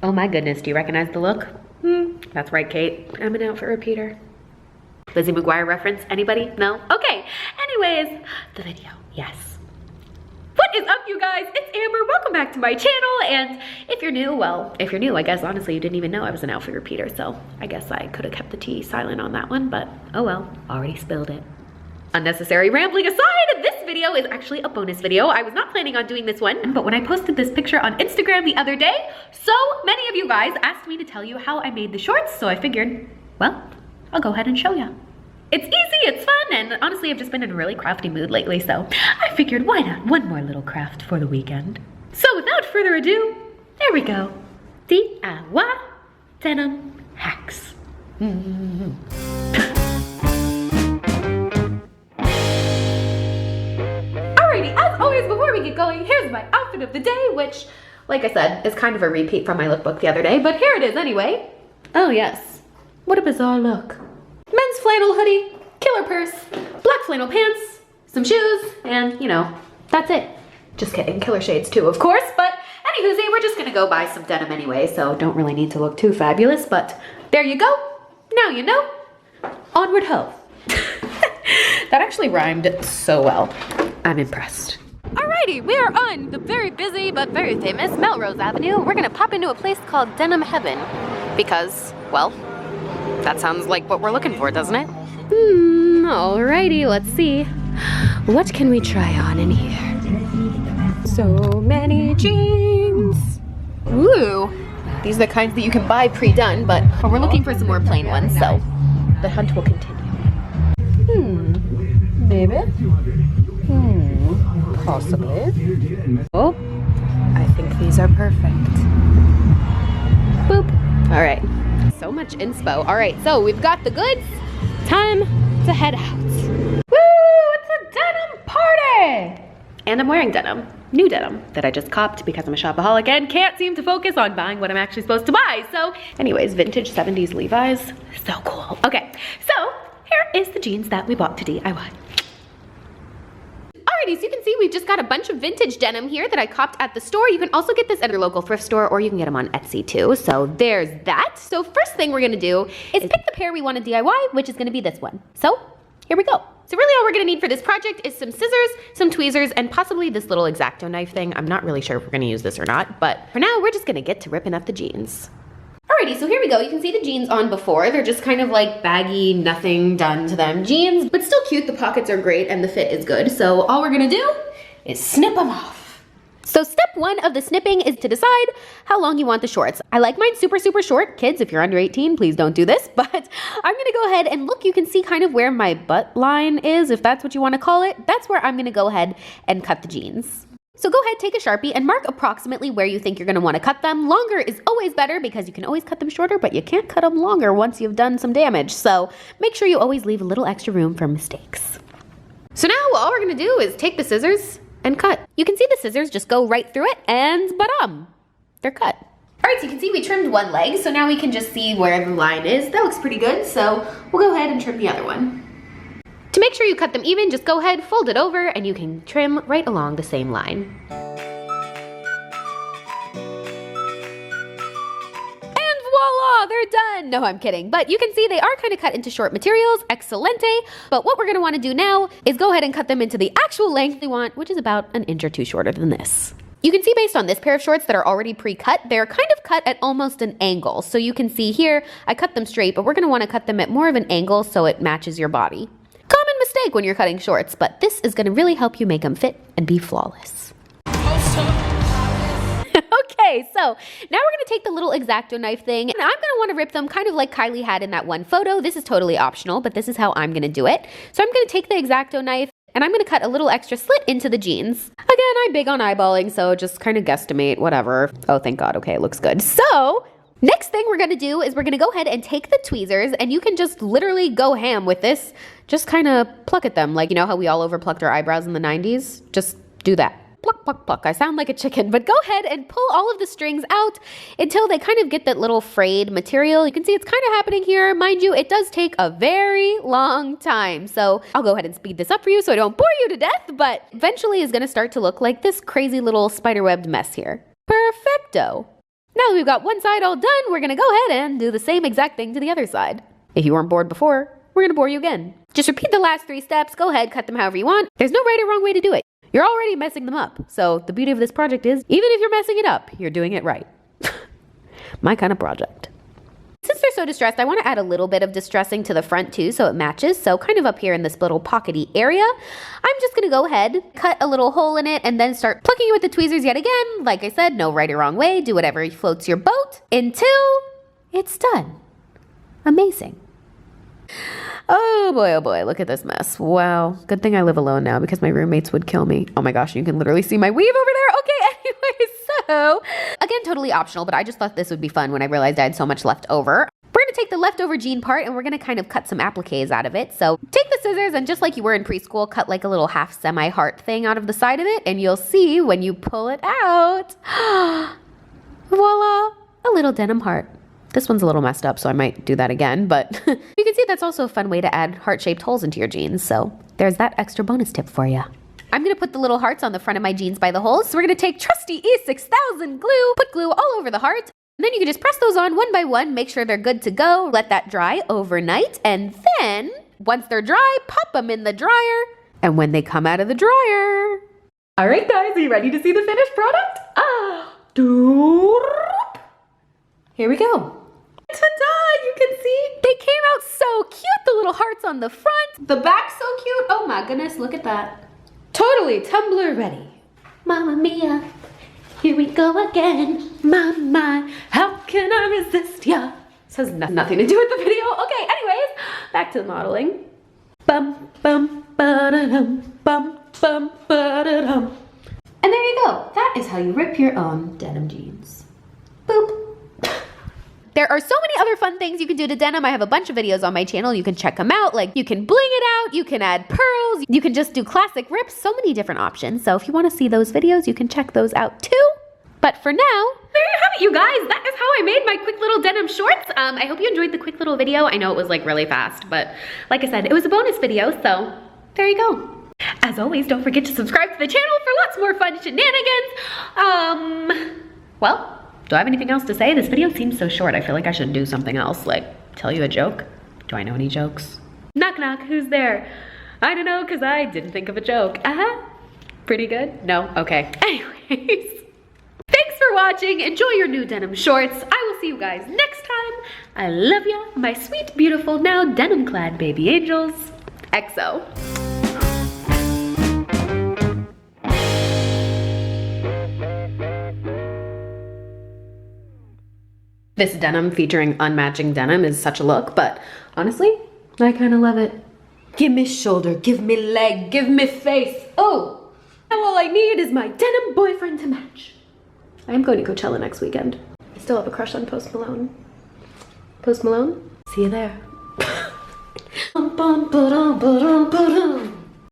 Oh my goodness, do you recognize the look? That's right, Kate. I'm an outfit repeater. Lizzie McGuire reference? Anybody? No? Okay. Anyways, the video. Yes. What is up, you guys? It's Amber. Welcome back to my channel. And if you're new, well, if you're new, I guess honestly you didn't even know I was an outfit repeater. So I guess I could have kept the tea silent on that one, but oh well, already spilled it. Unnecessary rambling aside, this video is actually a bonus video. I was not planning on doing this one, but when I posted this picture on Instagram the other day, so many of you guys asked me to tell you how I made the shorts, so I figured, well, I'll go ahead and show you. It's easy, it's fun, and honestly, I've just been in a really crafty mood lately, so I figured why not one more little craft for the weekend. So without further ado, there we go. DIY denim hacks. Alrighty, as always, before we get going, here's my outfit of the day, which, like I said, is kind of a repeat from my lookbook the other day, but here it is anyway. Oh yes, what a bizarre look. Men's flannel hoodie, killer purse, black flannel pants, some shoes, and you know, that's it. Just kidding, killer shades too, of course, but anywho, we're just gonna go buy some denim anyway, so don't really need to look too fabulous, but there you go. Now you know. Onward ho. That actually rhymed so well. I'm impressed. Alrighty, we are on the very busy but very famous Melrose Avenue. We're gonna pop into a place called Denim Heaven because, well, that sounds like what we're looking for, doesn't it? Alrighty, let's see. What can we try on in here? So many jeans. Ooh, these are the kinds that you can buy pre-done, but we're looking for some more plain ones, so the hunt will continue. Maybe. Possibly. Oh, I think these are perfect. Boop. All right. So much inspo. All right, so we've got the goods. Time to head out. Woo! It's a denim party! And I'm wearing denim, new denim, that I just copped because I'm a shopaholic and can't seem to focus on buying what I'm actually supposed to buy. So anyways, vintage 70s Levi's, so cool. Okay, so here is the jeans that we bought to DIY. Alrighty, so you can see we've just got a bunch of vintage denim here that I copped at the store. You can also get this at your local thrift store, or you can get them on Etsy too. So there's that. So first thing we're gonna do is pick the pair we want to DIY, which is gonna be this one. So here we go. So really all we're gonna need for this project is some scissors, some tweezers, and possibly this little X-Acto knife thing. I'm not really sure if we're gonna use this or not, but for now we're just gonna get to ripping up the jeans. Alrighty, so here we go. You can see the jeans on before. They're just kind of like baggy, nothing done to them jeans, but still cute. The pockets are great and the fit is good. So all we're gonna do is snip them off. So step one of the snipping is to decide how long you want the shorts. I like mine super, super short. Kids, if you're under 18, please don't do this, but I'm gonna go ahead and look, you can see kind of where my butt line is, if that's what you wanna call it. That's where I'm gonna go ahead and cut the jeans. So go ahead, take a Sharpie and mark approximately where you think you're gonna wanna cut them. Longer is always better because you can always cut them shorter, but you can't cut them longer once you've done some damage. So make sure you always leave a little extra room for mistakes. So now all we're gonna do is take the scissors and cut. You can see the scissors just go right through it and they're cut. All right, so you can see we trimmed one leg, so now we can just see where the line is. That looks pretty good, so we'll go ahead and trim the other one. To make sure you cut them even, just go ahead, fold it over, and you can trim right along the same line. And voila, they're done. No, I'm kidding. But you can see they are kind of cut into short materials, excelente. But what we're gonna wanna do now is go ahead and cut them into the actual length we want, which is about an inch or two shorter than this. You can see based on this pair of shorts that are already pre-cut, they're kind of cut at almost an angle. So you can see here, I cut them straight, but we're gonna wanna cut them at more of an angle so it matches your body. Common mistake when you're cutting shorts, but this is gonna really help you make them fit and be flawless. Okay, so now we're gonna take the little X-Acto knife thing, and I'm gonna wanna rip them kind of like Kylie had in that one photo. This is totally optional, but this is how I'm gonna do it. So I'm gonna take the X-Acto knife, and I'm gonna cut a little extra slit into the jeans. Again, I'm big on eyeballing, so just kind of guesstimate, whatever. Oh, thank God, okay, it looks good. So, next thing we're gonna do is we're gonna go ahead and take the tweezers, and you can just literally go ham with this. Just kind of pluck at them, like you know how we all over plucked our eyebrows in the 90s? Just do that. Pluck, pluck, pluck. I sound like a chicken, but go ahead and pull all of the strings out until they kind of get that little frayed material. You can see it's kind of happening here. Mind you, it does take a very long time. So I'll go ahead and speed this up for you so I don't bore you to death, but eventually is gonna start to look like this crazy little spiderwebbed mess here. Perfecto. Now that we've got one side all done, we're gonna go ahead and do the same exact thing to the other side. If you weren't bored before, we're gonna bore you again. Just repeat the last 3 steps, go ahead, cut them however you want. There's no right or wrong way to do it. You're already messing them up. So the beauty of this project is, even if you're messing it up, you're doing it right. My kind of project. Since they're so distressed, I want to add a little bit of distressing to the front too, so it matches. So kind of up here in this little pockety area, I'm just going to go ahead, cut a little hole in it, and then start plucking it with the tweezers yet again. Like I said, no right or wrong way. Do whatever floats your boat until it's done. Amazing. Oh boy, look at this mess. Wow. Good thing I live alone now because my roommates would kill me. Oh my gosh, you can literally see my weave over there. Okay, anyways, so again, totally optional, but I just thought this would be fun when I realized I had so much left over. We're gonna take the leftover jean part and we're gonna kind of cut some appliques out of it. So take the scissors and just like you were in preschool, cut like a little half semi-heart thing out of the side of it, and you'll see when you pull it out, voila, a little denim heart. This one's a little messed up, so I might do that again, but you can see that's also a fun way to add heart-shaped holes into your jeans, so there's that extra bonus tip for you. I'm gonna put the little hearts on the front of my jeans by the holes, so we're gonna take trusty E6000 glue, put glue all over the heart, and then you can just press those on one by one, make sure they're good to go, let that dry overnight, and then, once they're dry, pop them in the dryer, and when they come out of the dryer... All right, guys, are you ready to see the finished product? Here we go. Ta-da! You can see they came out so cute. The little hearts on the front. The back so cute. Oh my goodness, look at that. Totally Tumblr ready. Mamma mia, here we go again. My, how can I resist ya? This has nothing to do with the video. Okay, anyways, back to the modeling. Bum, bum, ba-da-dum, bum, bum, ba-da-dum. And there you go. That is how you rip your own denim jeans. Boop. There are so many other fun things you can do to denim. I have a bunch of videos on my channel. You can check them out. Like you can bling it out, you can add pearls, you can just do classic rips, so many different options. So if you want to see those videos, you can check those out too. But for now, there you have it, you guys. That is how I made my quick little denim shorts. I hope you enjoyed the quick little video. I know it was like really fast, but like I said, it was a bonus video, so there you go. As always, don't forget to subscribe to the channel for lots more fun shenanigans. Well, do I have anything else to say? This video seems so short. I feel like I should do something else, like tell you a joke. Do I know any jokes? Knock knock, who's there? I don't know, cause I didn't think of a joke. Pretty good? No? Okay. Anyways, thanks for watching. Enjoy your new denim shorts. I will see you guys next time. I love ya, my sweet, beautiful, now denim-clad baby angels. XO. This denim featuring unmatching denim is such a look, but honestly, I kind of love it. Give me shoulder, give me leg, give me face. Oh, now all I need is my denim boyfriend to match. I'm going to Coachella next weekend. I still have a crush on Post Malone. Post Malone? See you there.